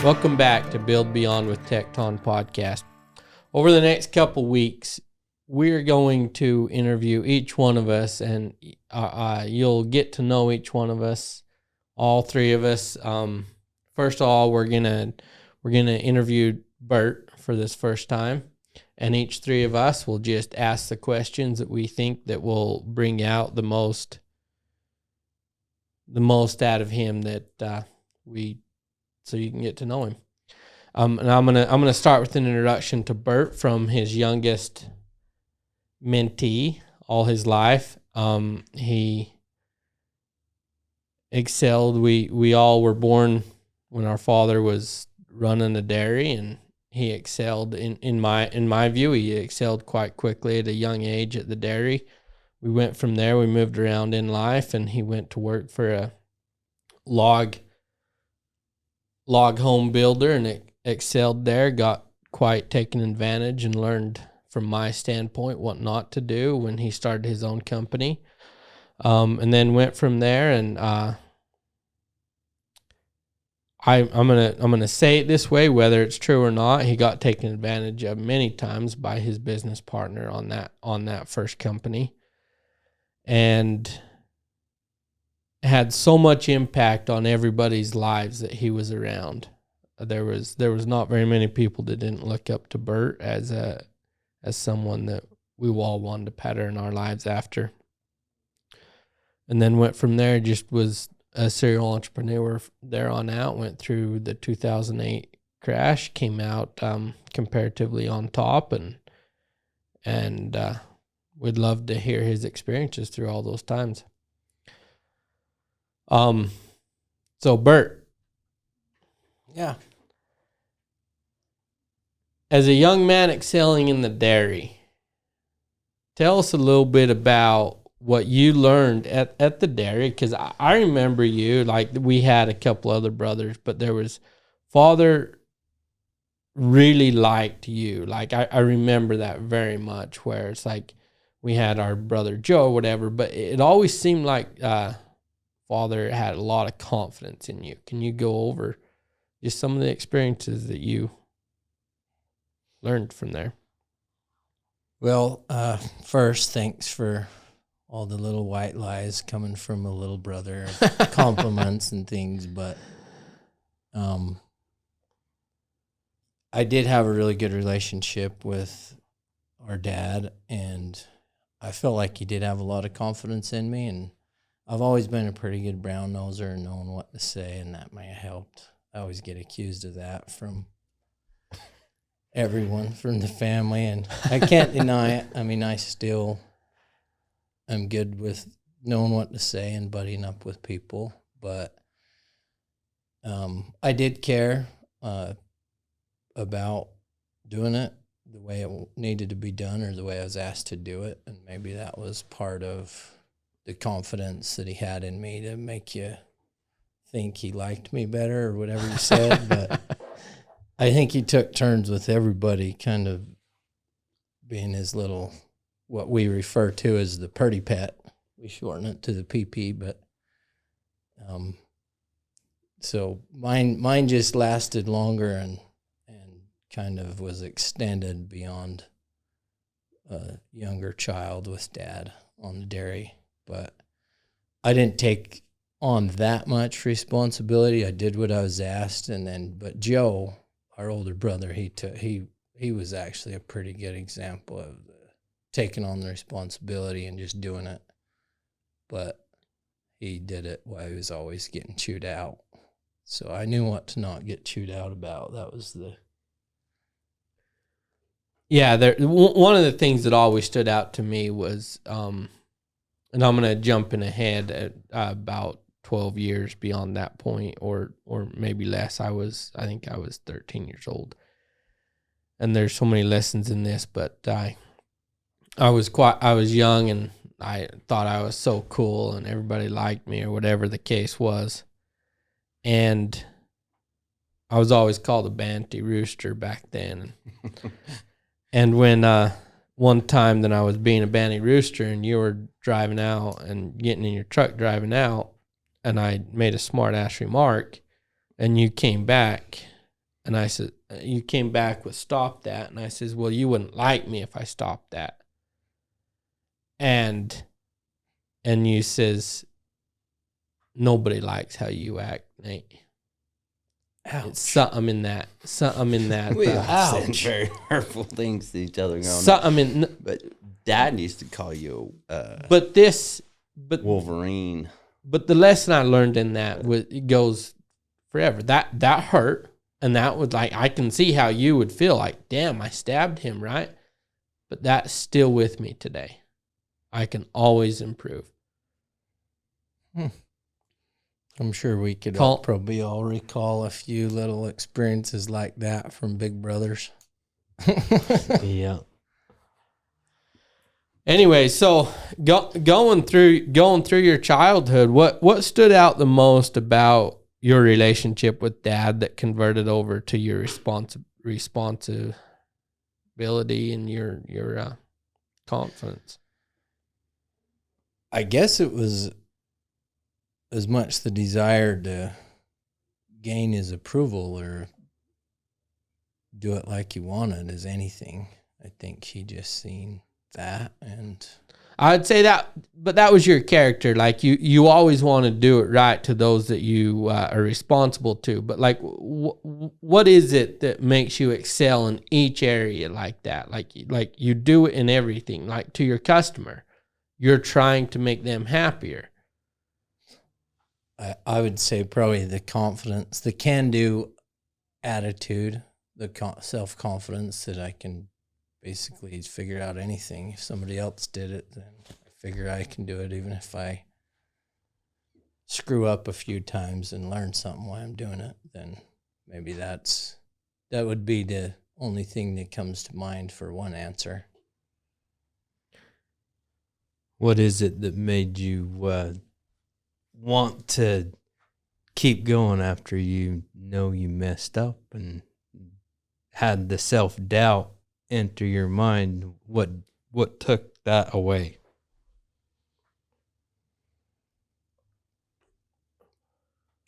Welcome back to Build Beyond with Tecton podcast. Over the next couple weeks, we're going to interview each one of us, and you'll get to know each one of us, all three of us. First of all, we're gonna interview Burt for this first time, and each three of us will just ask the questions that we think that will bring out the most out of him so you can get to know him. And I'm gonna start with an introduction to Burt from his youngest mentee all his life. He excelled. We all were born when our father was running a dairy, and he excelled. In my view, he excelled quite quickly at a young age at the dairy. We went from there. We moved around in life, and he went to work for a log home builder and excelled there, got quite taken advantage and learned from my standpoint what not to do when he started his own company. And then went from there, and I'm gonna say it this way, whether it's true or not, he got taken advantage of many times by his business partner on that first company, and had so much impact on everybody's lives that he was around. There was not very many people that didn't look up to Burt as someone that we all wanted to pattern our lives after. And then went from there, just was a serial entrepreneur there on out, went through the 2008 crash, came out comparatively on top, and we'd love to hear his experiences through all those times. So Burt. Yeah. As a young man excelling in the dairy, tell us a little bit about what you learned at the dairy, because I remember you, like we had a couple other brothers, but there was father really liked you. Like I remember that very much, where it's like we had our brother Joe or whatever, but it always seemed like father had a lot of confidence in you. Can you go over just some of the experiences that you learned from there? Well, first, thanks for all the little white lies coming from a little brother, compliments and things. But I did have a really good relationship with our dad, and I felt like he did have a lot of confidence in me, and I've always been a pretty good brown noser and knowing what to say, and that may have helped. I always get accused of that from everyone, from the family, and I can't deny it. I mean, I still am good with knowing what to say and buddying up with people, but I did care about doing it the way it needed to be done, or the way I was asked to do it, and maybe that was part of the confidence that he had in me to make you think he liked me better or whatever you said. But I think he took turns with everybody, kind of being his little, what we refer to as the purdy pet. We shorten it to the PP, but so mine just lasted longer and kind of was extended beyond a younger child with dad on the dairy. But I didn't take on that much responsibility. I did what I was asked, but Joe, our older brother, he was actually a pretty good example of taking on the responsibility and just doing it. But he did it while he was always getting chewed out. So I knew what to not get chewed out about. That was the... Yeah, one of the things that always stood out to me was... and I'm going to jump in ahead at about 12 years beyond that point, or maybe less. I think I was 13 years old. And there's so many lessons in this, but I was young, and I thought I was so cool and everybody liked me, or whatever the case was. And I was always called a banty rooster back then. And when one time that I was being a banty rooster and you were driving out and getting in your truck driving out, and I made a smart ass remark, and you came back And I said, you came back with stop that. And I says, well, you wouldn't like me if I stopped that. And you says, nobody likes how you act, Nate. Ouch. It's something in that. We have said ouch. very hurtful things to each other. But Dad used to call you but Wolverine. But the lesson I learned in that was, it goes forever. That hurt, and that was like, I can see how you would feel like, damn, I stabbed him, right? But that's still with me today. I can always improve. I'm sure we could probably all recall a few little experiences like that from Big Brothers. Yeah. Anyway, so going through your childhood, what stood out the most about your relationship with Dad that converted over to your responsibility and your confidence? I guess it was as much the desire to gain his approval or do it like he wanted as anything. I think he just seen that, and I'd say that, but that was your character. Like you always want to do it right to those that you are responsible to. But like, what is it that makes you excel in each area like that? Like you do it in everything. Like to your customer, you're trying to make them happier. I would say probably the confidence, the can-do attitude, the self-confidence that I can basically figure out anything. If somebody else did it, then I figure I can do it, even if I screw up a few times and learn something while I'm doing it. Then maybe that would be the only thing that comes to mind for one answer. What is it that made you want to keep going after you know you messed up and had the self-doubt enter your mind? What took that away?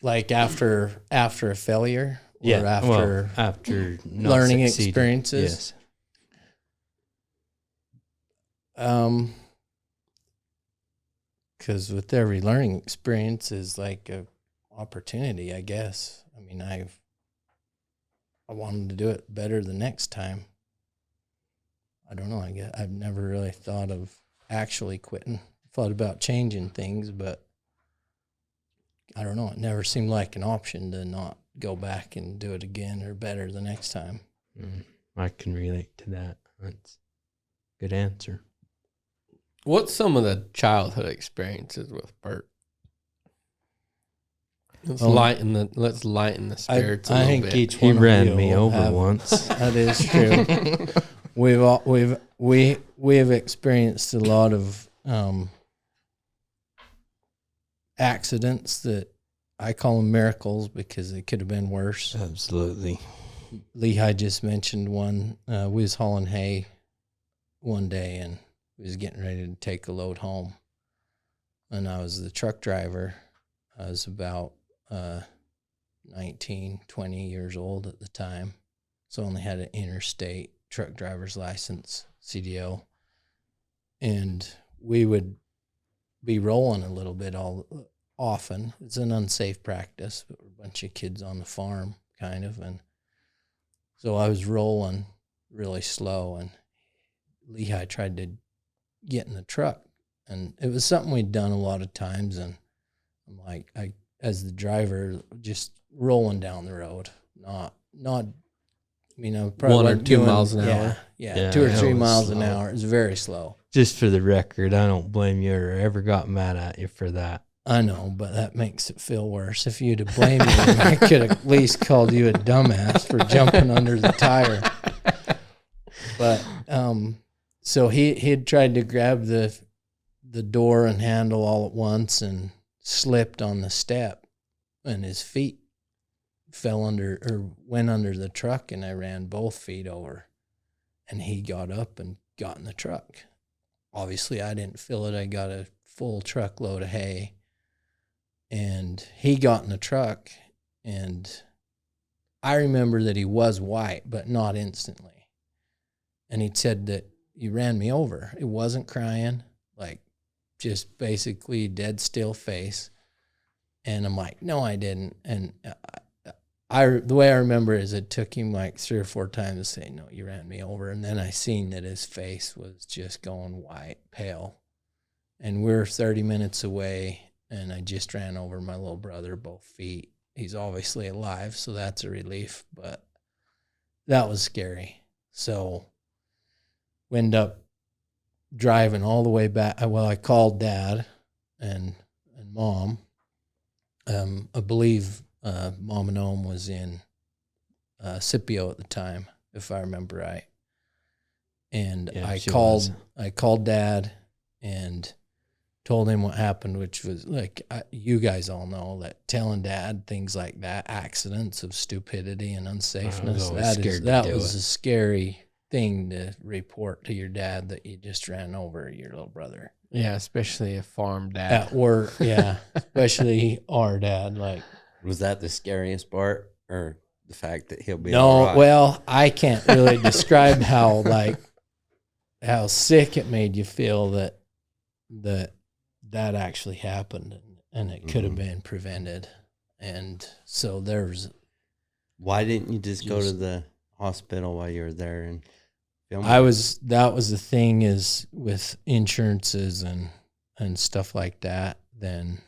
Like after a failure, or after not learning succeeding. experiences. Yes. Because with every learning experience is like a opportunity, I guess. I mean, I wanted to do it better the next time. I don't know. I guess I've never really thought of actually quitting. Thought about changing things, but I don't know. It never seemed like an option to not go back and do it again or better the next time. I can relate to that. That's a good answer. What's some of the childhood experiences with Burt? Let's lighten the spirits a I little think bit. each He one of ran you me will over have- once. That is true. we have experienced a lot of accidents that I call them miracles because they could have been worse. Absolutely. Lehigh just mentioned one. We was hauling hay one day and we was getting ready to take a load home. And I was the truck driver. I was about 19, 20 years old at the time. So I only had an interstate truck driver's license, CDL. And we would be rolling a little bit often. It's an unsafe practice, but we're a bunch of kids on the farm, kind of. And so I was rolling really slow, and Lehigh tried to get in the truck. And it was something we'd done a lot of times. And I'm like, as the driver, just rolling down the road, not probably 1 or 2 miles an hour. Yeah, 2 or that 3 was miles an slow. hour. It's very slow. Just for the record, I don't blame you or ever got mad at you for that. I know, but that makes it feel worse. If you'd have blamed me, I could have at least called you a dumbass for jumping under the tire. But so he'd tried to grab the door and handle all at once and slipped on the step, and his feet went under the truck, and I ran both feet over, and he got up and got in the truck. Obviously, I didn't fill it. I got a full truckload of hay, and he got in the truck, and I remember that he was white, but not instantly. And he said that he ran me over. It wasn't crying, like just basically dead still face. And I'm like, no, I didn't. And the way I remember is it took him like 3 or 4 times to say, no, you ran me over. And then I seen that his face was just going white, pale. And we're 30 minutes away, and I just ran over my little brother, both feet. He's obviously alive, so that's a relief, but that was scary. So we end up driving all the way back. Well, I called Dad and Mom. I believe Mom and Om was in Scipio at the time, if I remember right. And Yeah, I called Dad and told him what happened, which was like, you guys all know that telling Dad things like that, accidents of stupidity and unsafeness, that was a scary thing to report to your dad, that you just ran over your little brother. Yeah, especially a farm dad. At work, yeah. Especially our dad. Like, Was that the scariest part, or the fact that he'll be no, all right? Well, I can't really describe how sick it made you feel that actually happened, and it could have been prevented. And so Why didn't you just go to the hospital while you were there and film? that was the thing, is with insurances and stuff like that, then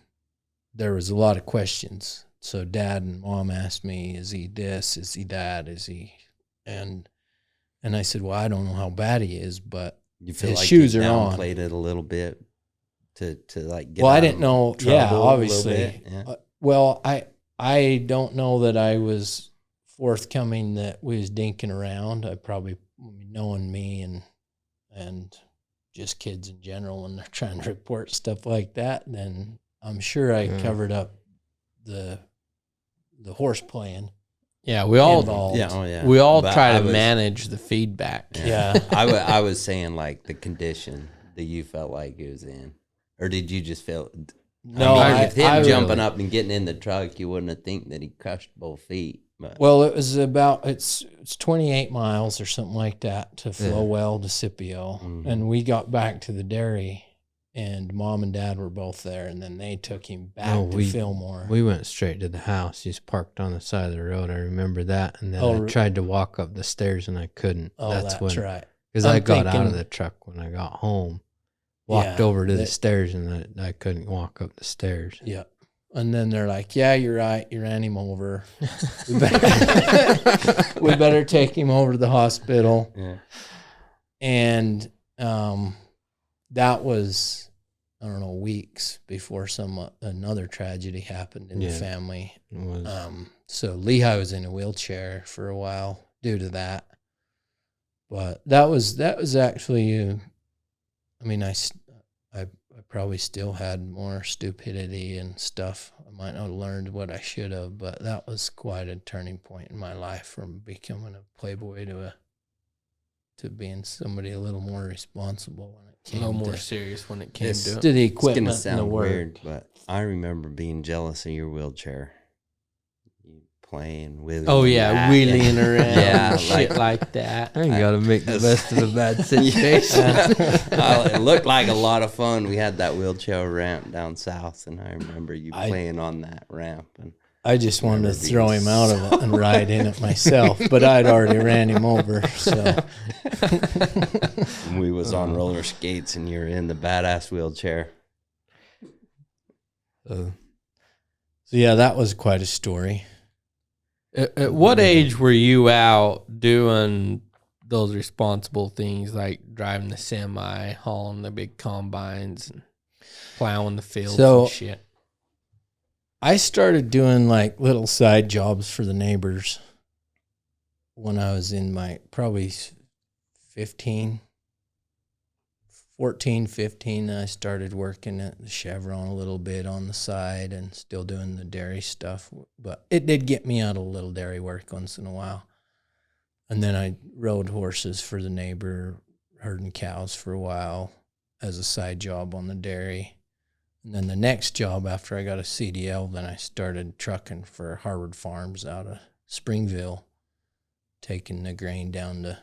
there was a lot of questions. So Dad and Mom asked me, is he this, is he that, is he, and I said, well, I don't know how bad he is, but you feel his like shoes you are on. downplayed it a little bit to like get well, out I didn't of know. trouble Yeah, a little obviously. bit. Yeah. Well, I don't know that I was forthcoming that we was dinking around. I probably, knowing me and just kids in general, when they're trying to report stuff like that, then I'm sure I covered up the horse playing. Yeah, we all involved. Yeah, oh yeah. we all But try I to was- manage the feedback. Yeah. I was saying like the condition that you felt like it was in, or did you just feel? No, I mean, with him I jumping up and getting in the truck, you wouldn't have think that he crushed both feet. But Well, it was about it's 28 miles or something like that to Flowell to Scipio, and we got back to the dairy, and Mom and Dad were both there, and then they took him back to Fillmore. We went straight to the house. Just parked on the side of the road. I remember that, and then Oh, I tried to walk up the stairs and I couldn't. Oh, that's right. Because I got out of the truck when I got home, walked Yeah, over to the stairs, and I couldn't walk up the stairs. Yeah. And then they're like, yeah, you're right. You ran him over. We better take him over to the hospital. yeah, And that was, I don't know, weeks before another tragedy happened in the family. It was, So Lehigh was in a wheelchair for a while due to that. But that was actually, I mean, I probably still had more stupidity and stuff. I might not have learned what I should have, but that was quite a turning point in my life, from becoming a playboy to being somebody a little more responsible when it A came little more to, serious when it came to to it. the it's gonna equipment and the sound work. weird, but I remember being jealous of your wheelchair. You playing with. Oh yeah, wheeling around, Yeah, shit like that. I got to make the best of a bad situation. It looked like a lot of fun. We had that wheelchair ramp down south, and I remember you playing on that ramp. And I just wanted to throw him out of it and ride in it myself, but I'd already ran him over. So we was on roller skates, and you're in the badass wheelchair. so yeah, that was quite a story. At what age were you out doing those responsible things, like driving the semi, hauling the big combines, and plowing the fields and shit? I started doing like little side jobs for the neighbors when I was in my probably 14, 15. I started working at the Chevron a little bit on the side and still doing the dairy stuff. But it did get me out of a little dairy work once in a while. And then I rode horses for the neighbor, herding cows for a while as a side job on the dairy. And then the next job after I got a CDL, then I started trucking for Harvard Farms out of Springville, taking the grain down to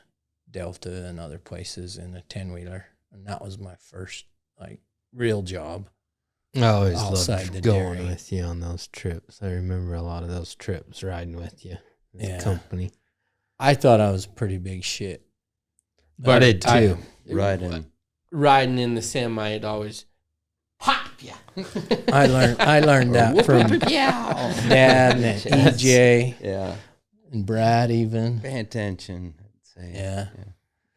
Delta and other places in a 10-wheeler. And that was my first, like, real job. I always outside the loved going dairy. with you on those trips. I remember a lot of those trips riding with you as a company. I thought I was pretty big shit. I did too. Riding in the semi, it always pop ya. I learned that from Dad and EJ, and Brad even. Pay attention. Yeah.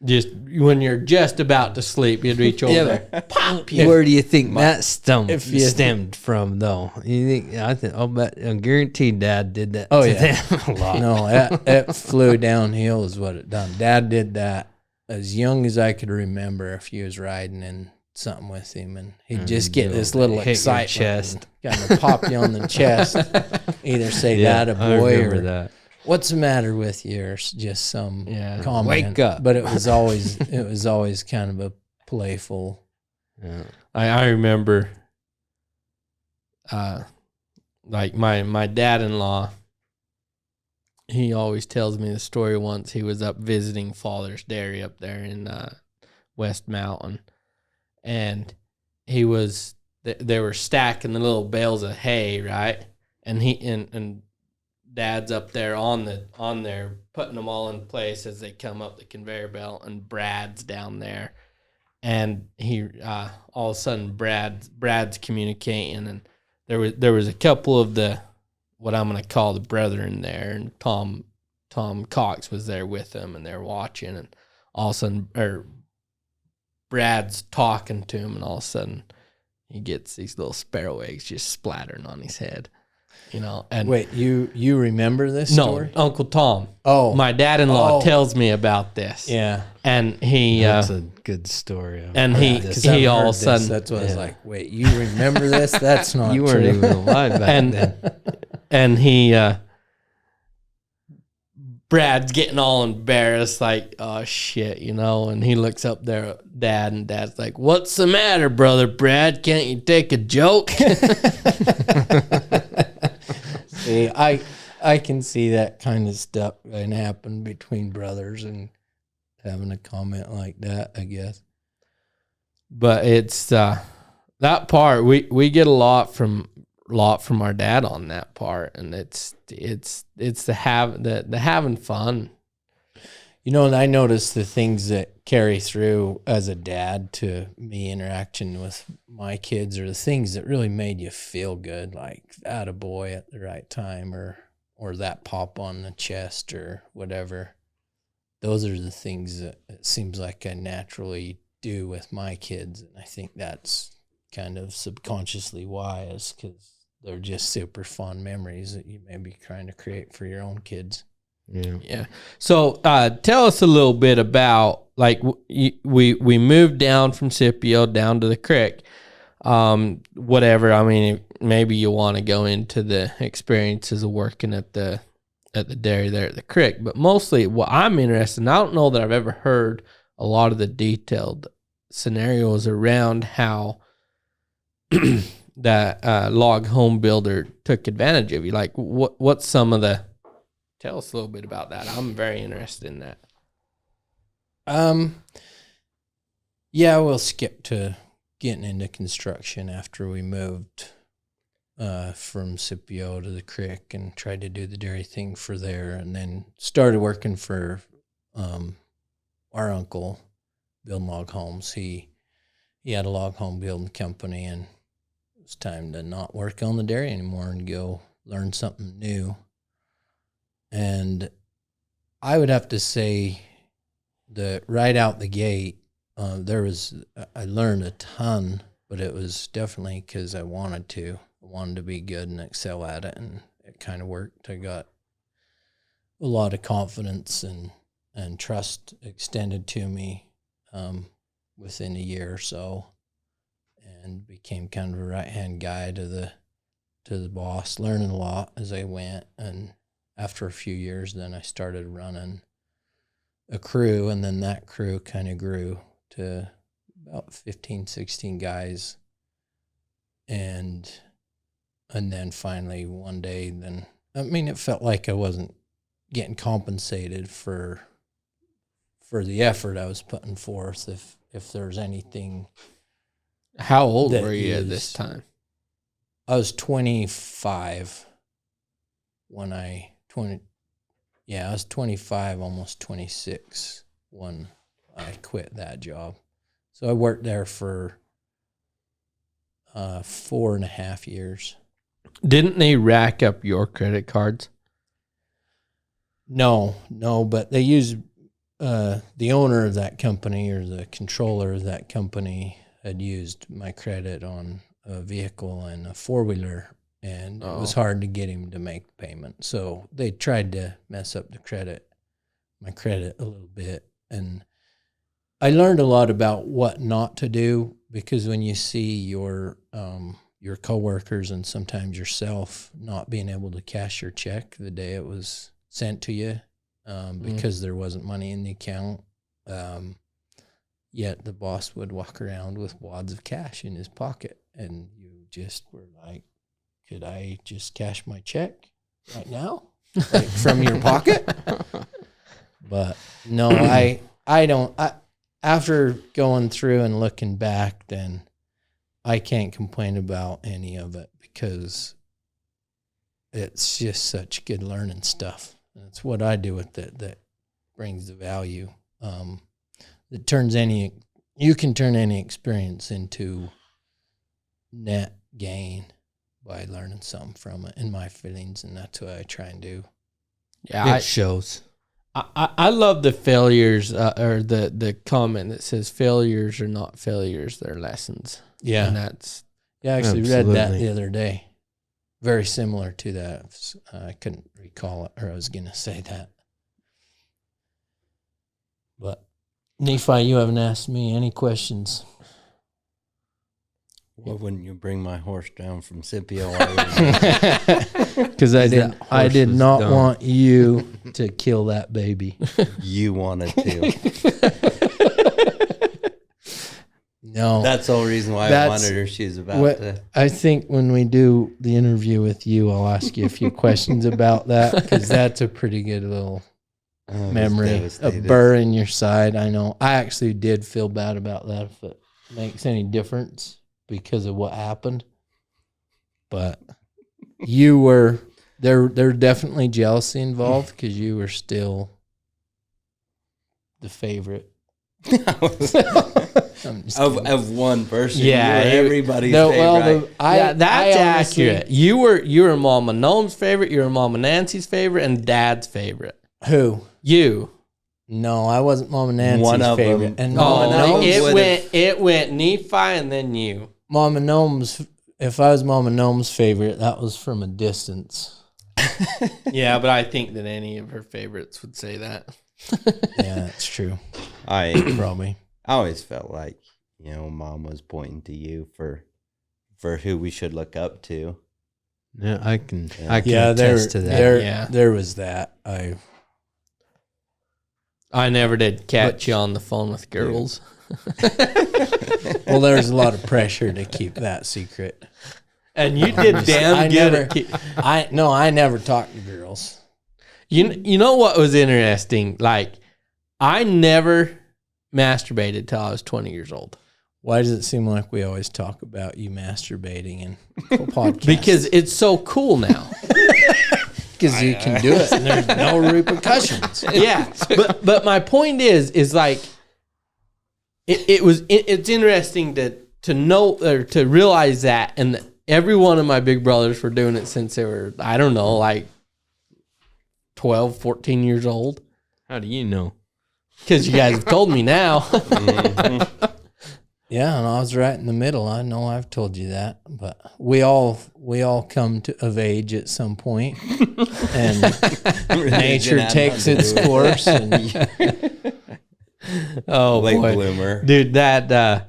Just when you're just about to sleep, you'd reach over there. Pop ya. Where do you think that stemmed from, though? You think? I'm guaranteed Dad did that. Oh, to yeah. them a lot. No, it flew downhill is what it done. Dad did that as young as I could remember. If he was riding in something with him, and he'd just get this little excitement, chest, kind of pop you on the chest. Either say that a boy or that. What's the matter with you, or just some comment. Wake up. But it was always kind of a playful. Yeah. I remember, like my dad-in-law, he always tells me the story. Once he was up visiting Father's Dairy up there in West Mountain, and they were stacking the little bales of hay, right? And and Dad's up there on there putting them all in place as they come up the conveyor belt, and Brad's down there, and he all of a sudden Brad's communicating, and there was a couple of the what I'm gonna call the brethren there, and Tom Cox was there with them, and they're watching, and all of a sudden Brad's talking to him, and all of a sudden he gets these little sparrow eggs just splattering on his head. And wait, you remember this story? No, Uncle Tom. Oh, my dad-in-law tells me about this. Yeah, and he that's a good story. And he all of a sudden, that's what I was like. Wait, you remember this? That's not you true. weren't even alive back then. And he Brad's getting all embarrassed, like, oh shit, and he looks up there at Dad, and Dad's like, "What's the matter, brother Brad? Can't you take a joke?" See, I can see that kind of stuff can happen between brothers and having a comment like that, I guess. But it's that part we get a lot from our dad on that part, and it's the having fun. And I notice the things that carry through as a dad to me interaction with my kids are the things that really made you feel good, like attaboy at the right time, or that pop on the chest or whatever. Those are the things that it seems like I naturally do with my kids, and I think that's kind of subconsciously why, is because they're just super fun memories that you may be trying to create for your own kids. Yeah. So tell us a little bit about, like, we moved down from Scipio down to the creek. Whatever. I mean, maybe you want to go into the experiences of working at the dairy there at the creek, but mostly what I'm interested in, I don't know that I've ever heard a lot of the detailed scenarios around how that log home builder took advantage of you. Like, what's some of the... Tell us a little bit about that. I'm very interested in that. Yeah, we'll skip to getting into construction after we moved from Scipio to the creek and tried to do the dairy thing for there, and then started working for our uncle building log homes. He had a log home building company, and it was time to not work on the dairy anymore and go learn something new. And I would have to say that right out the gate, I learned a ton, but it was definitely because I wanted to be good and excel at it, and it kind of worked. I got a lot of confidence and trust extended to me within a year or so, and became kind of a right-hand guy to the boss, learning a lot as I went. And after a few years, then I started running a crew, and then that crew kind of grew to about 15, 16 guys. And then finally one day, it felt like I wasn't getting compensated for the effort I was putting forth. If there's anything. How old that were you at is- this time? I was 25 when I was 25, almost 26 when I quit that job. So I worked there for 4.5 years. Didn't they rack up your credit cards? No, but they used the owner of that company, or the controller of that company, had used my credit on a vehicle and a 4-wheeler, and it was hard to get him to make the payment. So they tried to mess up my credit a little bit. And I learned a lot about what not to do, because when you see your coworkers and sometimes yourself not being able to cash your check the day it was sent to you, because there wasn't money in the account, yet the boss would walk around with wads of cash in his pocket, and you just were like, could I just cash my check right now, like from your pocket? But no, I don't. After going through and looking back, then I can't complain about any of it, because it's just such good learning stuff. That's what I do with it that brings the value. You can turn any experience into net gain by learning something from it, in my feelings, and that's what I try and do. Yeah, It shows. I love the failures, or the comment that says failures are not failures, they're lessons. Yeah. And that's, I actually read that Absolutely. the other day. Very similar to that. I couldn't recall it, or I was going to say that. But Nephi, you haven't asked me any questions. Well, wouldn't you bring my horse down from Scipio? Because I did horse was not dumb. want you to kill that baby. You wanted to. No, That's the whole reason why I That's wanted her. She was about what to. I think when we do the interview with you, I'll ask you a few questions about that, because that's a pretty good little I was memory, a devastated. burr in your side. I know. I actually did feel bad about that, if it makes any difference because of what happened. But you were there definitely jealousy involved, because you were still the favorite. I'm just kidding. of one person. Yeah, you were it- everybody's No, favorite. well, yeah, that's I honestly- accurate. You were Mama Noam's favorite, you were Mama Nancy's favorite, and Dad's favorite. Who? You. No, I wasn't Mama Nancy's One of favorite. them. And No, Mama no, Gnome's, it went Nephi and then you. Mama Gnome's, if I was Mama Gnome's favorite, that was from a distance. Yeah, but I think that any of her favorites would say that. Yeah, that's true. I Probably. always felt like, Mom was pointing to you for who we should look up to. Yeah, I can Yeah, attest to that. Yeah. there was that. I never did catch you on the phone with girls. Well, there's a lot of pressure to keep that secret. And you did damn I good never- at keep. I never talked to girls. You know what was interesting? Like, I never masturbated till I was 20 years old. Why does it seem like we always talk about you masturbating in podcasts? Because it's so cool now. Because you can do it and there's no repercussions. Yeah, but my point is like it's interesting to know, or to realize that, and every one of my big brothers were doing it since they were, I don't know, like 12, 14 years old. How do you know? Because you guys have told me now. Yeah, and I was right in the middle. I know I've told you that, but we all come of age at some point, and nature takes its course. And Oh Late boy, bloomer. dude, that the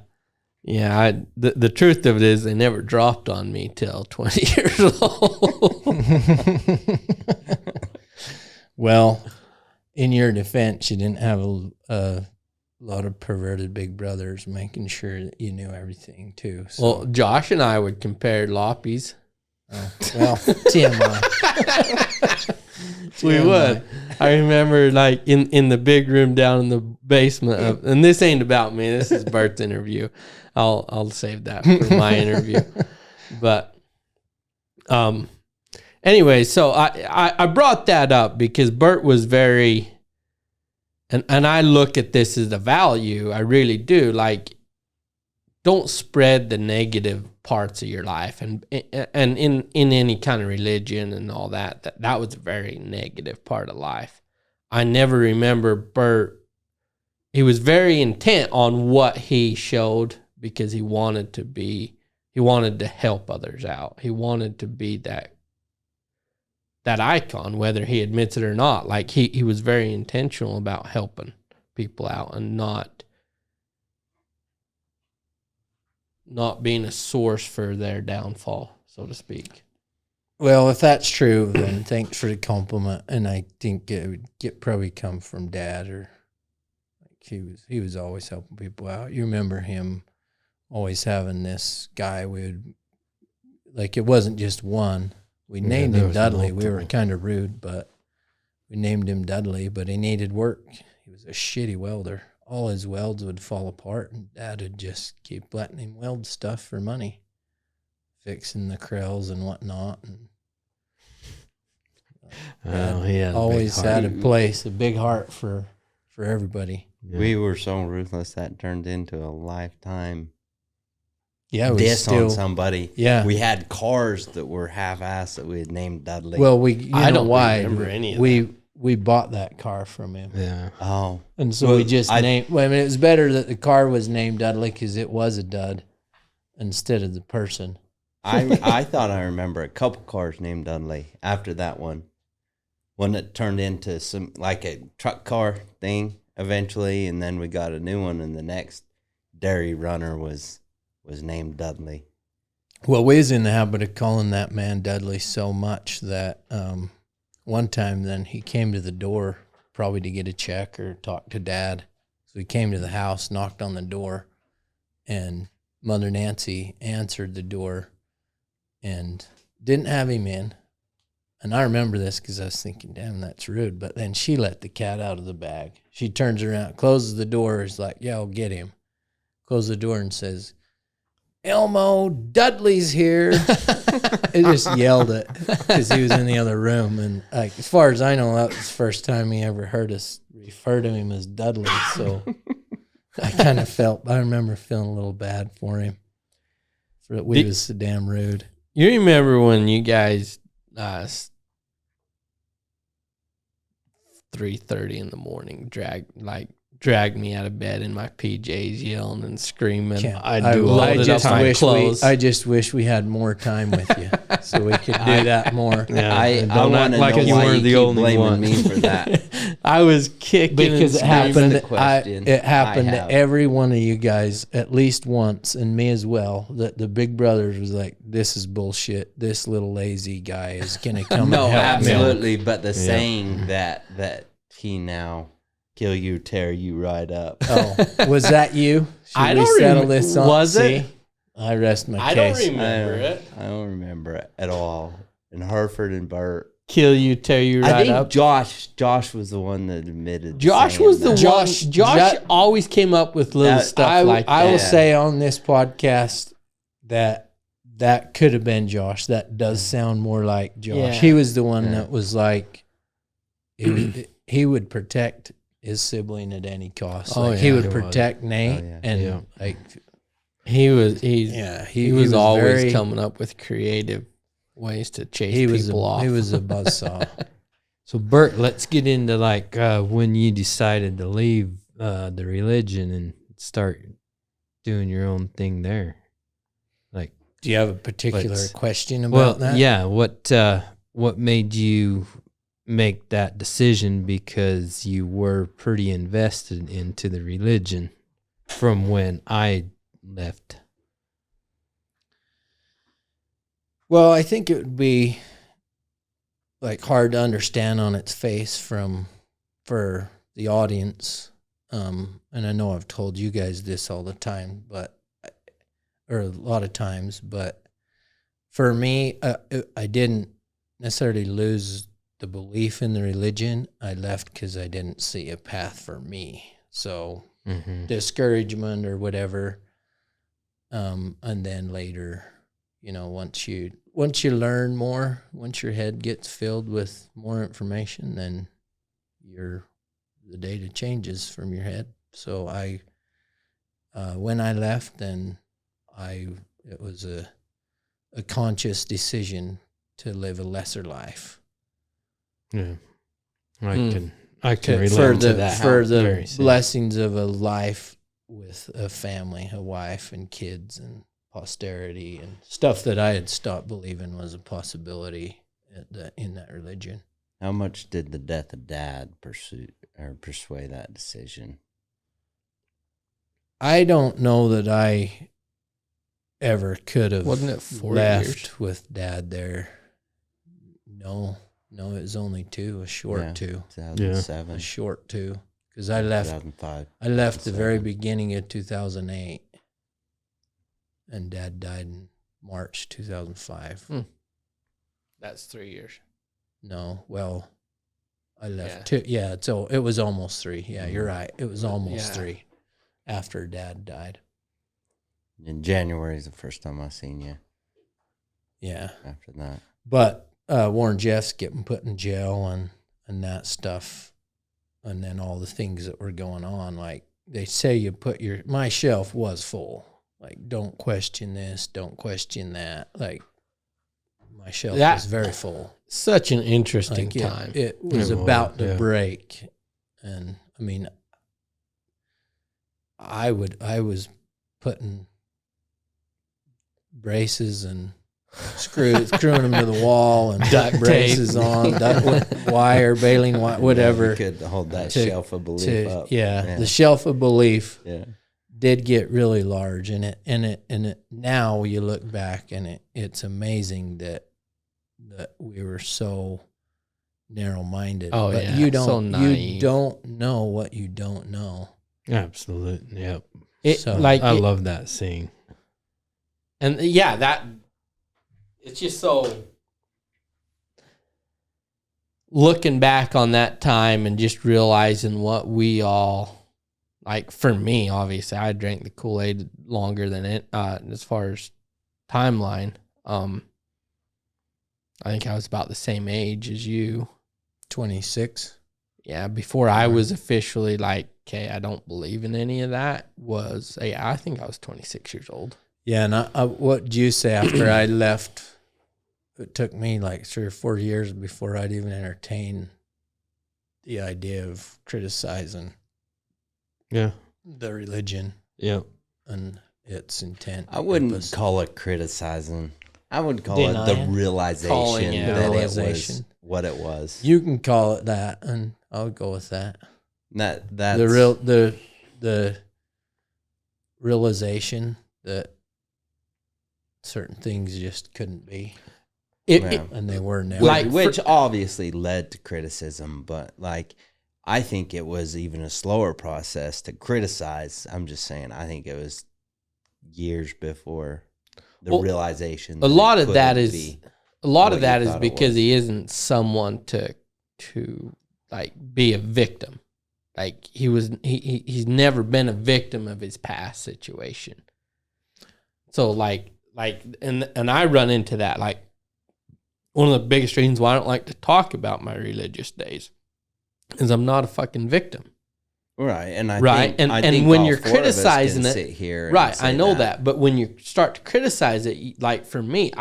truth of it is they never dropped on me till 20 years old. well, in your defense, you didn't have a lot of perverted big brothers making sure that you knew everything too. So. Well, Josh and I would compare loppies. Oh, well, TMI. We would. I remember like in the big room down in the basement of, and this ain't about me. This is Burt's interview. I'll save that for my interview. But anyway, so I brought that up because Burt was very, and I look at this as a value. I really do. Like, don't spread the negative parts of your life, and in any kind of religion and all that was a very negative part of life. I never remember Burt. He was very intent on what he showed because he wanted to help others out. He wanted to be that icon, whether he admits it or not. Like he was very intentional about helping people out and not being a source for their downfall, so to speak. Well, if that's true, then thanks for the compliment. And I think it would probably come from Dad, or like he was always helping people out. You remember him always having this guy. It wasn't just one. We named him Dudley. We were kind of rude, but we named him Dudley, but he needed work. He was a shitty welder. All his welds would fall apart, and Dad would just keep letting him weld stuff for money, fixing the krills and whatnot. And he had always had a big heart for everybody. Yeah. We were so ruthless that turned into a lifetime diss on somebody. Yeah, we had cars that were half-assed that we had named Dudley. Well, I don't remember any of that. We bought that car from him. Yeah. Oh. And so we just named... Well, I mean, it was better that the car was named Dudley because it was a dud instead of the person. I thought I remember a couple cars named Dudley after that one. One that turned into some like a truck car thing eventually, and then we got a new one, and the next dairy runner was named Dudley. Well, we was in the habit of calling that man Dudley so much that one time then he came to the door probably to get a check or talk to Dad. So he came to the house, knocked on the door, and Mother Nancy answered the door and didn't have him in. And I remember this because I was thinking, damn, that's rude. But then she let the cat out of the bag. She turns around, closes the door, is like, yeah, I'll get him. Closes the door and says, Elmo, Dudley's here. It just yelled it because he was in the other room. And like, as far as I know, that was the first time he ever heard us refer to him as Dudley. So I remember feeling a little bad for him. For that we was so damn rude. You remember when you guys 3:30 in the morning dragged me out of bed in my PJs, yelling and screaming. I just wish we had more time with you so we could do that more. Yeah, I want to know why you keep blaming me for that. I was kicking because and it happened to every one of you guys at least once, and me as well, that the big brothers was like, this is bullshit. This little lazy guy is going to come no, and help absolutely. But the saying that he now kill you, tear you right up. Oh, was that you? I don't remember. This on? Was it? See? I rest my I case. don't remember it. I don't remember it at all. And Hereford and Burt. Kill you, tear you right I think up. Josh was the one that admitted. Josh was the that. one. Josh always came up with little stuff like that. I will say on this podcast that could have been Josh. That does sound more like Josh. Yeah. He was the one that was like, he would protect his sibling at any cost. He would protect Nate, like he was was always very, coming up with creative ways to chase people off. He was a buzzsaw. So Burt, let's get into like when you decided to leave the religion and start doing your own thing there. Like, do you have a particular question about that? Yeah. What made you make that decision, because you were pretty invested into the religion from when I left? Well, I think it would be like hard to understand on its face for the audience. And I know I've told you guys this all the time, or a lot of times, but For me, I didn't necessarily lose the belief in the religion. I left because I didn't see a path for me. So discouragement or whatever. And then later, once you learn more, once your head gets filled with more information, then the data changes from your head. So when I left, then it was a conscious decision to live a lesser life. Yeah, I can relate for to that. For the blessings of a life with a family, a wife and kids and posterity and stuff that I had stopped believing was a possibility in that religion. How much did the death of Dad persuade that decision? I don't know that I ever could have Wasn't it 4 left years? with Dad there. No, it was only 2, a short 2. 2007. A short 2. Because I left 2005. I left the very beginning of 2008. And Dad died in March 2005. That's 3 years. No, well, I left 2. Yeah, so it was almost 3. Yeah, you're right. It was almost 3 after Dad died. In January is the first time I seen you. Yeah. After that. But Warren Jeffs getting put in jail and that stuff, and then all the things that were going on. Like, they say my shelf was full. Like, don't question this, don't question that. Like, my shelf was very full. Such an interesting time. It was about to break. And, I mean, I was putting braces and screwing them to the wall and duct braces on, wire, baling wire, whatever. You could hold that shelf of belief up. Yeah, the shelf of belief did get really large, and it now you look back and it's amazing that we were so narrow-minded. Oh, but yeah. you don't So naive. you don't know what you don't know. Absolutely. Yep. I love that scene. And it's just so, looking back on that time and just realizing what we all, like, for me, obviously, I drank the Kool-Aid longer than it, as far as timeline. I think I was about the same age as you. 26. Yeah, before I was officially like, okay, I don't believe in any of that, I think I was 26 years old. Yeah, and what did you say after I left? It took me like 3 or 4 years before I'd even entertain the idea of criticizing the religion and its intent. I wouldn't call it criticizing. I would call it the realization that it was what it was. You can call it that, and I'll go with that. That's The realization that certain things just couldn't be, and they were never. Which obviously led to criticism, but like, I think it was even a slower process to criticize. I'm just saying, I think it was years before the realization. A lot of that is because he isn't someone to like be a victim. Like, he's never been a victim of his past situation. So and I run into that. Like, one of the biggest reasons why I don't like to talk about my religious days is I'm not a fucking victim. Right. And I think when you're criticizing it, sit here right, I know that. But when you start to criticize it, like, for me,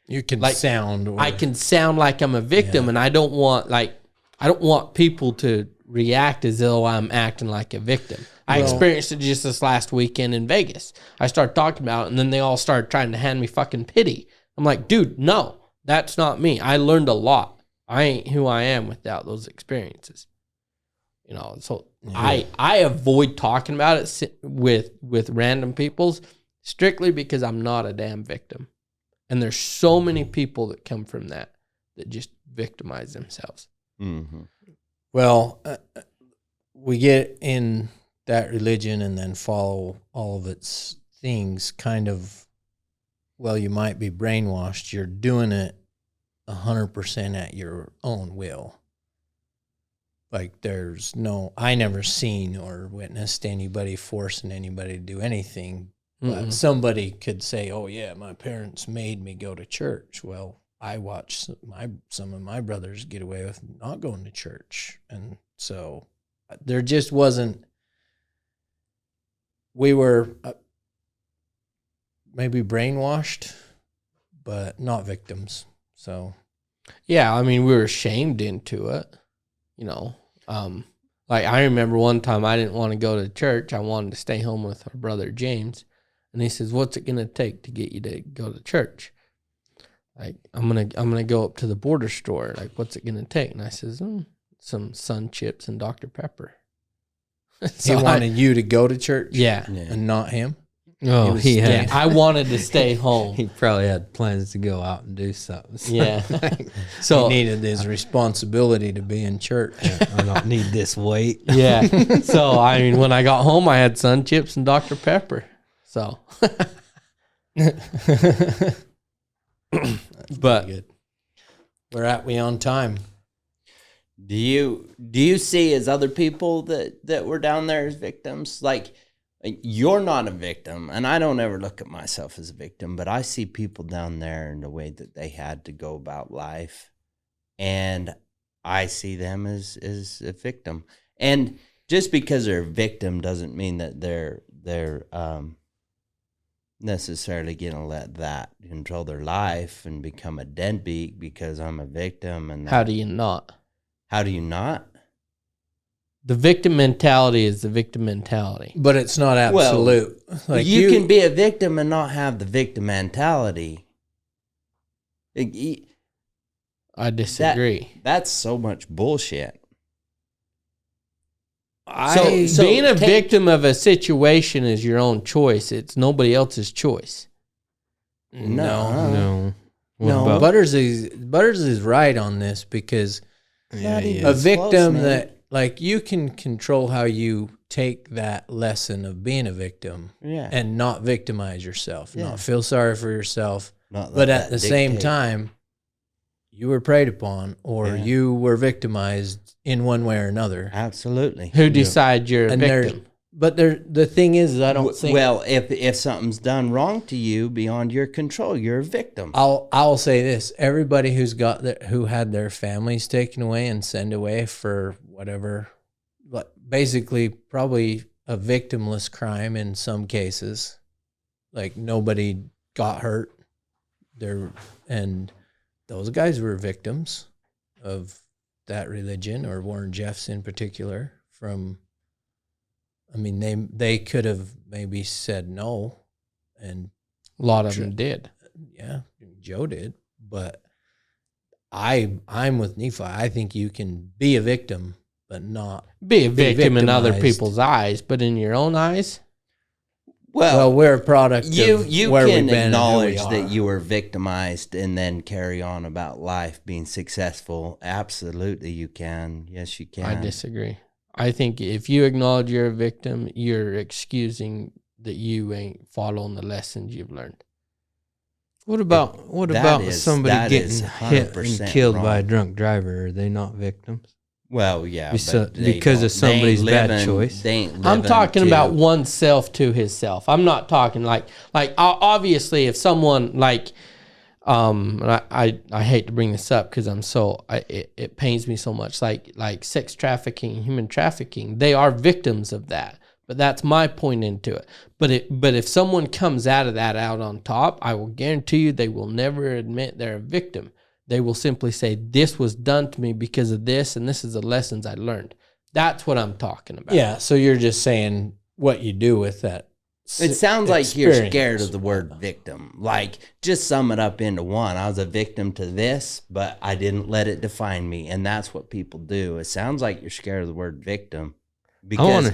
you can I can sound like I'm a victim, and I don't want people to react as though I'm acting like a victim. I experienced it just this last weekend in Vegas. I started talking about it, and then they all started trying to hand me fucking pity. I'm like, dude, no, that's not me. I learned a lot. I ain't who I am without those experiences. So I avoid talking about it with random peoples strictly because I'm not a damn victim. And there's so many people that come from that just victimize themselves. Mm-hmm. Well, we get in that religion and then follow all of its things kind of well, you might be brainwashed. You're doing it 100% at your own will. Like I never seen or witnessed anybody forcing anybody to do anything. But somebody could say, oh yeah, my parents made me go to church. Well, I watched some of my brothers get away with not going to church. And so there just wasn't, we were maybe brainwashed, but not victims. So, yeah, I mean, we were shamed into it, Like I remember one time I didn't want to go to church. I wanted to stay home with our brother James. And he says, what's it going to take to get you to go to church? Like, I'm gonna go up to the border store. Like, what's it going to take? And I says, some Sun Chips and Dr. Pepper. So he wanted you to go to church? Yeah. And not him? Oh, he had. I wanted to stay home. He probably had plans to go out and do something. Yeah. So he needed his responsibility to be in church. I don't need this weight. Yeah. So, I mean, when I got home, I had Sun Chips and Dr. Pepper. So, but good. We're at we on time. Do you see as other people that were down there as victims? Like, you're not a victim, and I don't ever look at myself as a victim, but I see people down there in the way that they had to go about life, and I see them as a victim. And just because they're a victim doesn't mean that they're necessarily going to let that control their life and become a deadbeat because I'm a victim. And how do you not? How do you not? The victim mentality is the victim mentality. But it's not absolute. Well, like you can be a victim and not have the victim mentality. I disagree. That's so much bullshit. So being a victim of a situation is your own choice. It's nobody else's choice. No. Butters is right on this because a victim that, like, you can control how you take that lesson of being a victim and not victimize yourself, not feel sorry for yourself, but at the same time, you were preyed upon or you were victimized in one way or another. Absolutely. Who decides you're a victim? But the thing is I don't think... Well, if something's done wrong to you beyond your control, you're a victim. I'll say this. Everybody who had their families taken away and sent away for whatever, basically probably a victimless crime in some cases. Like, nobody got hurt. And those guys were victims of that religion, or Warren Jeffs in particular. They could have maybe said no, and a lot of them did. Yeah, Joe did. But I'm with Nephi. I think you can be a victim, but not be a victim in other people's eyes, but in your own eyes. Well, we're a product you of where can we've been acknowledge and who we that are. you were victimized and then carry on about life being successful. Absolutely, you can. Yes, you can. I disagree. I think if you acknowledge you're a victim, you're excusing that you ain't following the lessons you've learned. What about somebody getting hit and killed by a drunk driver? Are they not victims? Well, yeah, because of somebody's bad choice. I'm talking about oneself to himself. I'm not talking like obviously if someone like I hate to bring this up because it pains me so much, like sex trafficking, human trafficking, they are victims of that. But that's my point into it. But if someone comes out of that out on top, I will guarantee you they will never admit they're a victim. They will simply say, this was done to me because of this, and this is the lessons I learned. That's what I'm talking about. Yeah, so you're just saying what you do with that. It sounds like you're scared of the word victim. Like, just sum it up into one. I was a victim to this, but I didn't let it define me. And that's what people do. It sounds like you're scared of the word victim. Because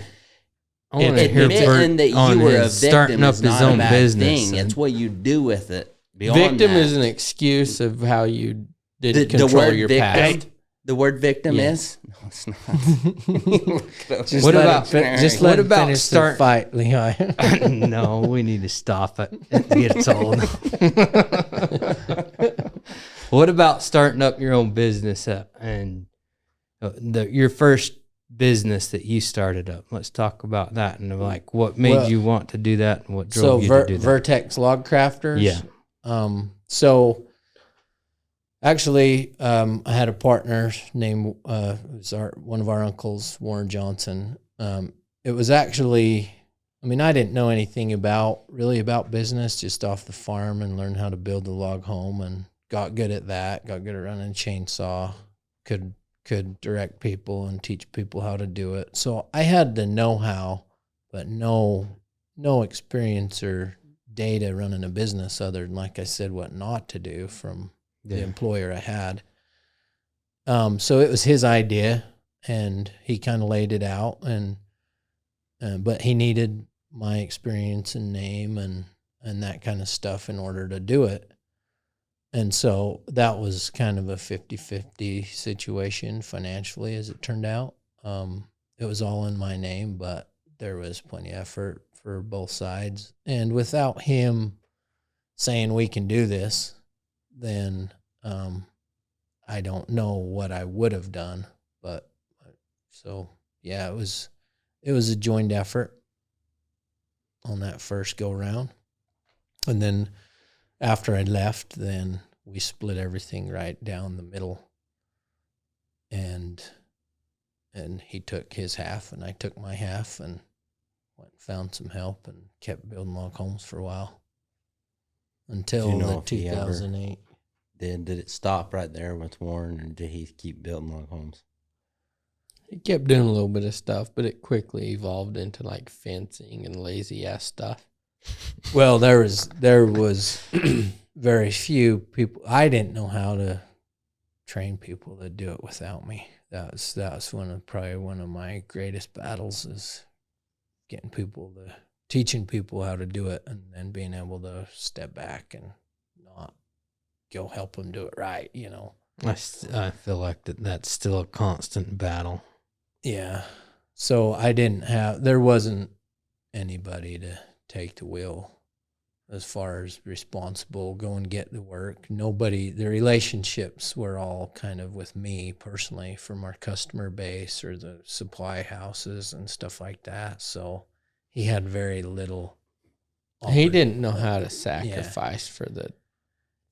I want to hear Burt that on you were a his victim starting up is his not own a bad business. thing. It's what you do with it. Victim is an excuse of how you didn't control your past. the word victim Yeah. is? No, it's not. Just What let about- him just what let him about finish start- the fight, Lehigh? No, we need to stop it. It gets old. What about starting up your own business and your first business that you started up? Let's talk about that and like what made Well, you want to do that and what So drove you to do that. Vertex Log Crafters. Yeah. So actually, I had a partner named it was one of our uncles, Warren Johnson. It was actually, I mean, I didn't know anything about business, just off the farm, and learned how to build a log home, and got good at that. Got good at running a chainsaw. Could direct people and teach people how to do it. So I had the know-how, but no experience or data running a business other than, like I said, what not to do from the employer I had. So it was his idea, and he kind of laid it out, and but he needed my experience and name and that kind of stuff in order to do it. And so that was kind of a 50-50 situation financially, as it turned out. It was all in my name, but there was plenty of effort for both sides. And without him saying we can do this, then I don't know what I would have done. But so yeah, it was a joint effort on that first go round. And then after I left, then we split everything right down the middle, and he took his half and I took my half, and went and found some help and kept building log homes for a while until Do you know the if he ever 2008. Did it stop right there with Warren, or did he keep building log homes? He kept doing a little bit of stuff, but it quickly evolved into like fencing and lazy ass stuff. Well, there was very few people. I didn't know how to train people to do it without me. That was probably one of my greatest battles, is teaching people how to do it, and then being able to step back and not go help them do it right. I feel like that's still a constant battle. Yeah. So there wasn't anybody to take the wheel as far as responsible, go and get the work. Nobody, the relationships were all kind of with me personally from our customer base or the supply houses and stuff like that. So he had very little. He didn't know how to sacrifice for the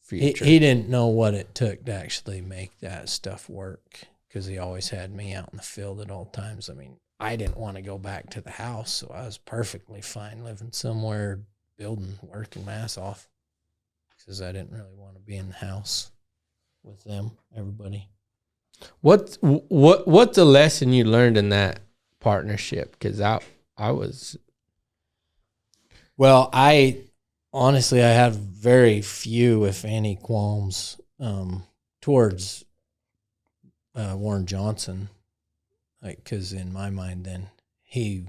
future. He didn't know what it took to actually make that stuff work, because he always had me out in the field at all times. I mean, I didn't want to go back to the house, so I was perfectly fine living somewhere, building, working my ass off, because I didn't really want to be in the house with them, everybody. What's the lesson you learned in that partnership? Because I was. Well, I have very few, if any, qualms towards Warren Johnson, because in my mind, then he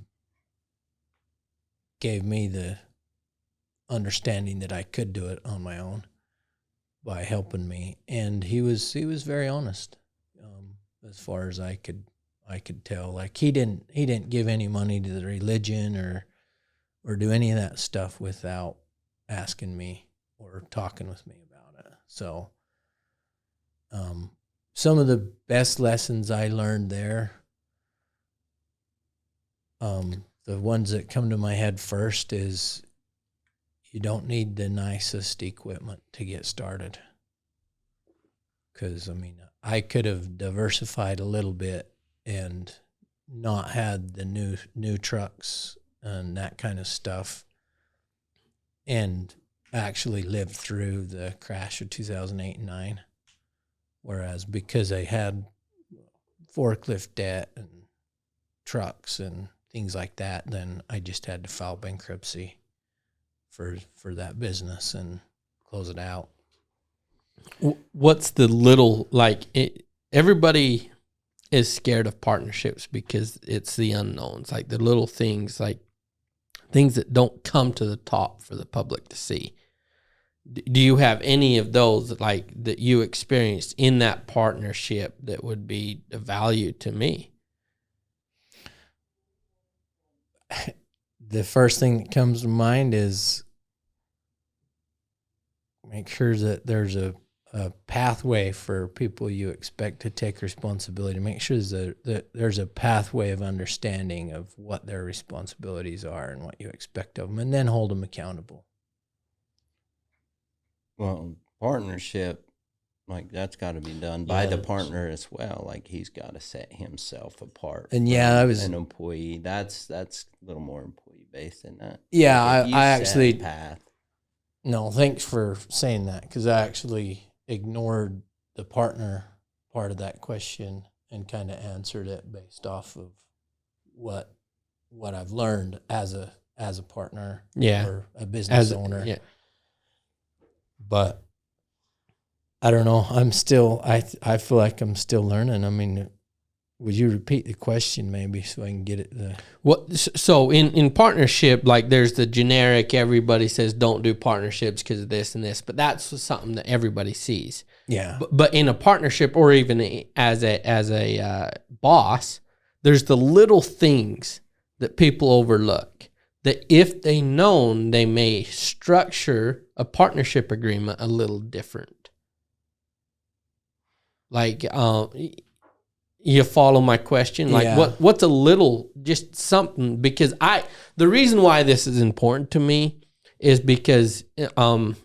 gave me the understanding that I could do it on my own by helping me, and he was very honest, as far as I could tell. Like he didn't give any money to the religion or do any of that stuff without asking me or talking with me about it. So some of the best lessons I learned there, the ones that come to my head first is, you don't need the nicest equipment to get started. Because, I mean, I could have diversified a little bit and not had the new trucks and that kind of stuff, and actually lived through the crash of 2008 and 2009. Whereas because I had forklift debt and trucks and things like that, then I just had to file bankruptcy for that business and close it out. What's the little, everybody is scared of partnerships because it's the unknowns, like the little things, like things that don't come to the top for the public to see. Do you have any of those like that you experienced in that partnership that would be of value to me? The first thing that comes to mind is make sure that there's a pathway for people you expect to take responsibility. Make sure that there's a pathway of understanding of what their responsibilities are and what you expect of them, and then hold them accountable. Well, partnership, like that's got to be done by the partner as well. Like he's got to set himself apart. And I was an employee. That's a little more employee based than that. Yeah, Like, I actually path. No, thanks for saying that, because I actually ignored the partner part of that question and kind of answered it based off of what I've learned as a partner or a business owner. Yeah. But I don't know. I'm still. I feel like I'm still learning. I mean, would you repeat the question maybe so I can get it? So in partnership, like there's the generic, everybody says don't do partnerships because of this and this, but that's something that everybody sees. Yeah. But in a partnership, or even as a boss, there's the little things that people overlook that if they known, they may structure a partnership agreement a little different. Like, you follow my question? Like what's a little, just something, because the reason why this is important to me is because, to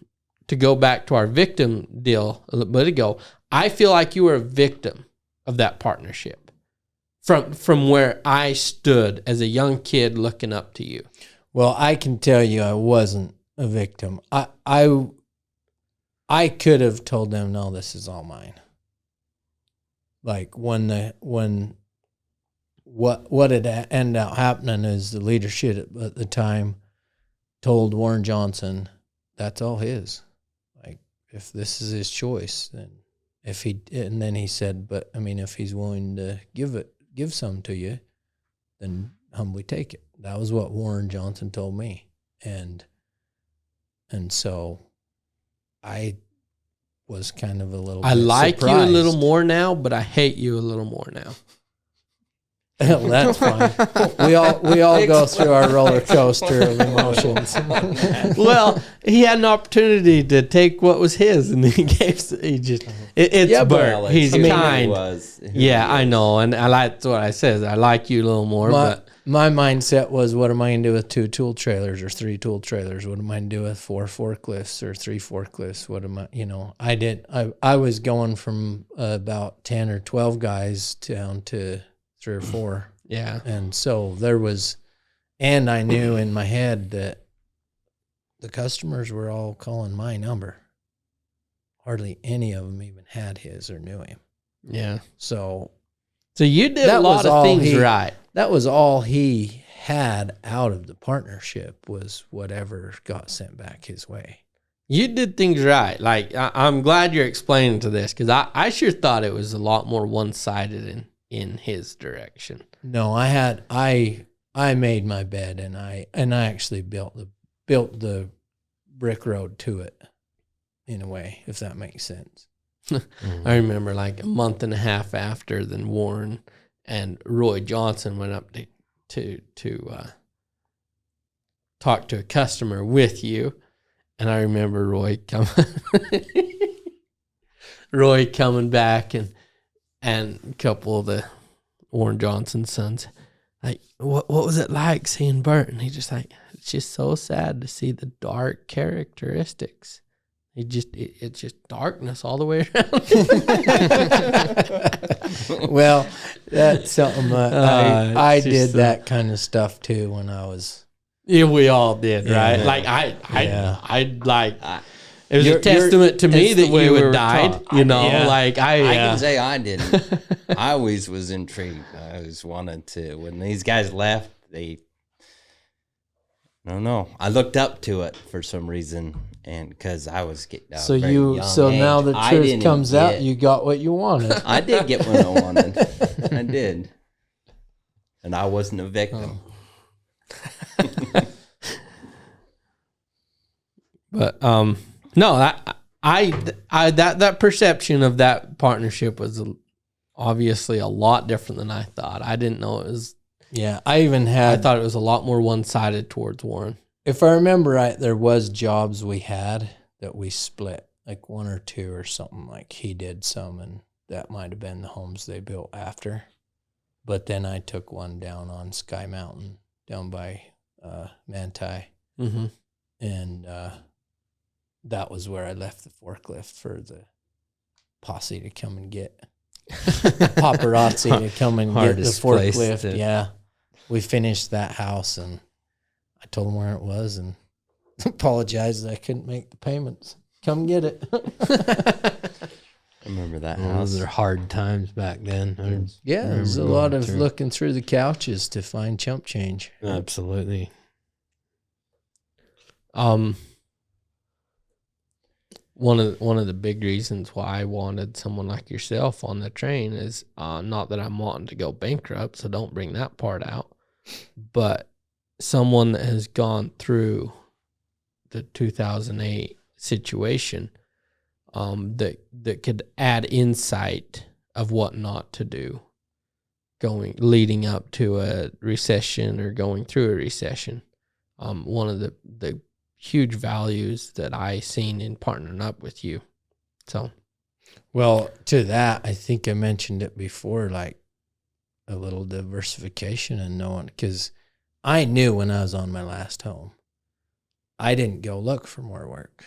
go back to our victim deal a little bit ago, I feel like you were a victim of that partnership from where I stood as a young kid looking up to you. Well, I can tell you I wasn't a victim. I could have told them, no, this is all mine. Like what had ended up happening is the leadership at the time told Warren Johnson, that's all his. Like, if this is his choice, then and then he said, but I mean, if he's willing to give some to you, then humbly take it. That was what Warren Johnson told me. And so I was kind of a little bit like surprised. you a little more now, but I hate you a little more now. That's fine. We all go through our roller coaster of emotions. Well, he had an opportunity to take what was his, and it's Burt. He's kind. I know, and that's what I says. I like you a little more, but my mindset was, what am I going to do with 2 tool trailers or 3 tool trailers? What am I going to do with 4 forklifts or 3 forklifts? What am I, I was going from about 10 or 12 guys down to 3 or 4. Yeah. And so and I knew in my head that the customers were all calling my number. Hardly any of them even had his or knew him. Yeah. So you did a lot of things right. That was all he had out of the partnership, was whatever got sent back his way. You did things right. Like, I'm glad you're explaining to this, because I sure thought it was a lot more one-sided in his direction. No, I made my bed, and I actually built the brick road to it, in a way, if that makes sense. I remember like a month and a half after, then Warren and Roy Johnson went up to talk to a customer with you, and I remember Roy coming back and a couple of the Warren Johnson sons, like, what was it like seeing Burt? And he just like, it's just so sad to see the dark characteristics. It's just darkness all the way around. Well, that's something I did that kind of stuff too when I was. Yeah, we all did, right? Like it was a testament to me that you had died. You know, like I can say I didn't. I always was intrigued. I always wanted to. When these guys left, I don't know. I looked up to it for some reason. And because I was getting out very young age. Now the truth comes out, you got what you wanted. I did get what I wanted. I did. And I wasn't a victim. But No, that perception of that partnership was obviously a lot different than I thought. I didn't know it was. Yeah, I thought it was a lot more one-sided towards Warren. If I remember right, there was jobs we had that we split, like 1 or 2 or something. Like he did some, and that might have been the homes they built after. But then I took one down on Sky Mountain, down by Manti, Mm-hmm. and that was where I left the forklift for the posse to come and get paparazzi to come and get the Hardest place forklift. Yeah, we finished that house, and I told them where it was and apologized that I couldn't make the payments. Come get it. I remember that Well, house. those are hard times back then. Yeah, there's a lot of looking through the couches to find chump change. Absolutely. One of the big reasons why I wanted someone like yourself on the train is not that I'm wanting to go bankrupt, so don't bring that part out, but someone that has gone through the 2008 situation, that could add insight of what not to do leading up to a recession or going through a recession. One of the huge values that I seen in partnering up with you. So, well, to that, I think I mentioned it before, like a little diversification and knowing, because I knew when I was on my last home, I didn't go look for more work.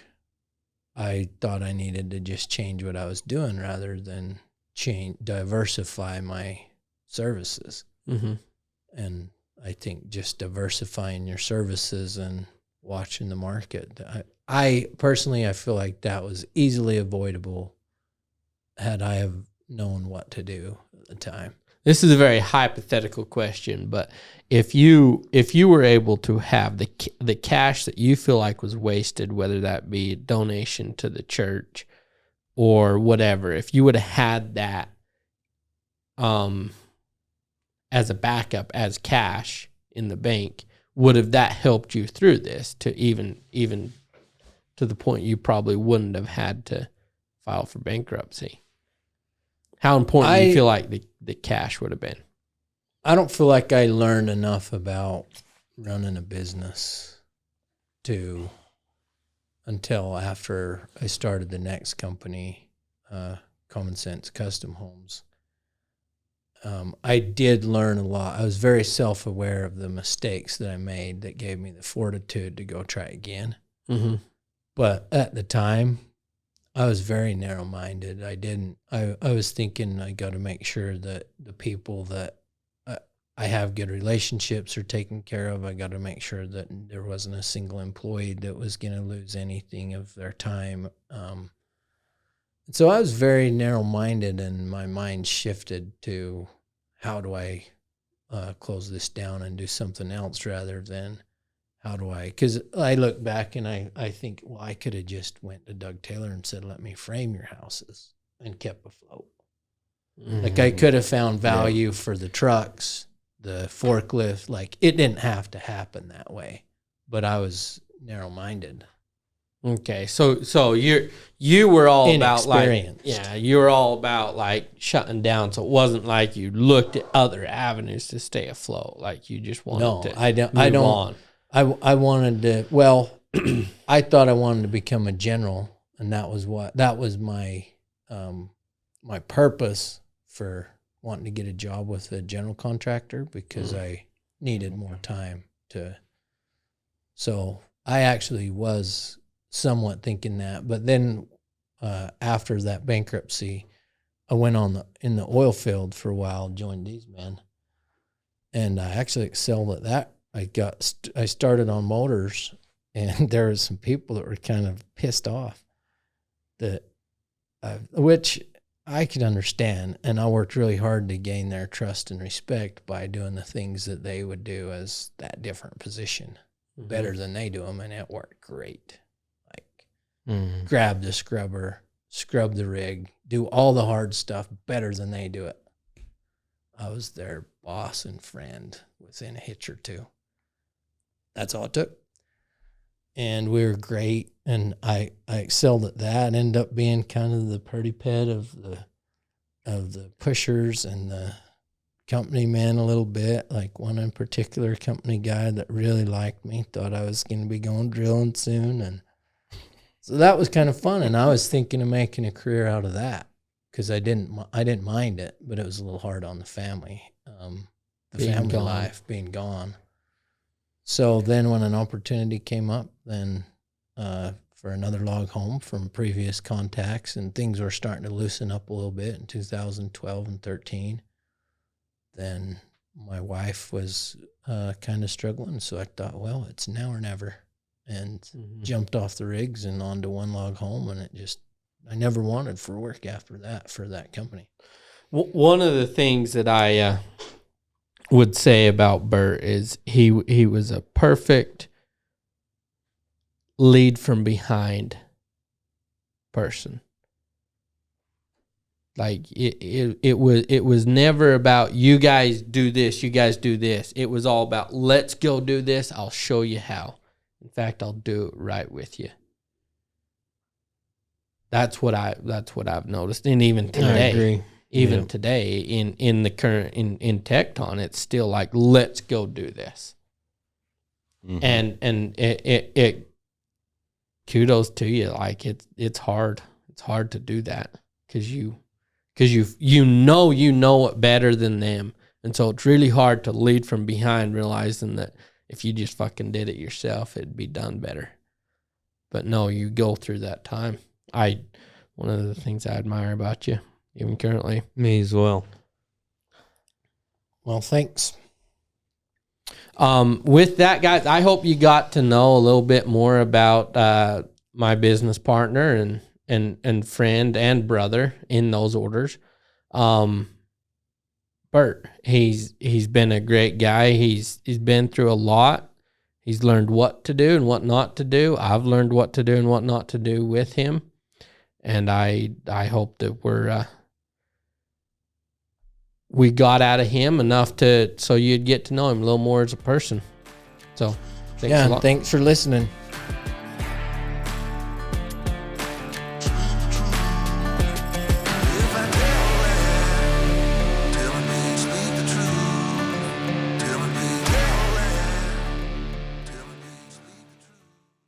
I thought I needed to just change what I was doing rather than diversify my services. mm-hmm. And I think just diversifying your services and watching the market. I personally, I feel like that was easily avoidable had I have known what to do at the time. This is a very hypothetical question, but if you were able to have the cash that you feel like was wasted, whether that be a donation to the church or whatever, if you would have had that as a backup, as cash in the bank, would have that helped you through this to even to the point you probably wouldn't have had to file for bankruptcy? How important do you feel like the cash would have been? I don't feel like I learned enough about running a business until after I started the next company, Common Sense Custom Homes. I did learn a lot. I was very self-aware of the mistakes that I made that gave me the fortitude to go try again. Mm-hmm. But at the time, I was very narrow-minded. I was thinking I got to make sure that the people that I have good relationships are taken care of. I got to make sure that there wasn't a single employee that was going to lose anything of their time. So I was very narrow-minded, and my mind shifted to how do I close this down and do something else rather than how do I, because I look back and I think, well, I could have just went to Doug Taylor and said, let me frame your houses and kept afloat. Mm-hmm. Like I could have found value for the trucks, the forklift. Like it didn't have to happen that way, but I was narrow-minded. Okay, so you were all about like you were all about like shutting down. So it wasn't like you looked at other avenues to stay afloat. Like you just wanted to. I don't. I wanted to. Well, I thought I wanted to become a general, and that was my my purpose for wanting to get a job with a general contractor because I needed more time to. So I actually was somewhat thinking that, but then after that bankruptcy, I went in the oil field for a while, joined these men, and I actually excelled at that. I started on motors, and there was some people that were kind of pissed off that, which I could understand, and I worked really hard to gain their trust and respect by doing the things that they would do as that different position better than they do them, and it worked great. Grab the scrubber, scrub the rig, do all the hard stuff better than they do it. I was their boss and friend within a hitch or two. That's all it took. and we were great. And I excelled at that. Ended up being kind of the purdy pet of the pushers and the company man a little bit. Like one in particular company guy that really liked me, thought I was going to be going drilling soon. And so that was kind of fun. And I was thinking of making a career out of that because I didn't mind it, but it was a little hard on the family, family life being gone. So then when an opportunity came up, then for another log home from previous contacts, and things were starting to loosen up a little bit in 2012 and 13, then my wife was kind of struggling. So I thought, well, it's now or never, and jumped off the rigs and onto one log home. And I never wanted for work after that for that company. One of the things that I would say about Burt is he was a perfect lead from behind person. Like it was never about you guys do this, you guys do this. It was all about let's go do this. I'll show you how. In fact, I'll do it right with you. That's what I've noticed, and even today. I agree. Even today in the current in Tecton, it's still like let's go do this, and it kudos to you. Like it's hard to do that because you know it better than them, and so it's really hard to lead from behind, realizing that if you just fucking did it yourself, it'd be done better. But no, you go through that time. One of the things I admire about you. Even currently. Me as well. Well, thanks. With that, guys, I hope you got to know a little bit more about my business partner and friend and brother in those orders. Burt, he's been a great guy. He's been through a lot. He's learned what to do and what not to do. I've learned what to do and what not to do with him. And I hope that we got out of him enough so you'd get to know him a little more as a person. So, thanks a lot. Thanks for listening.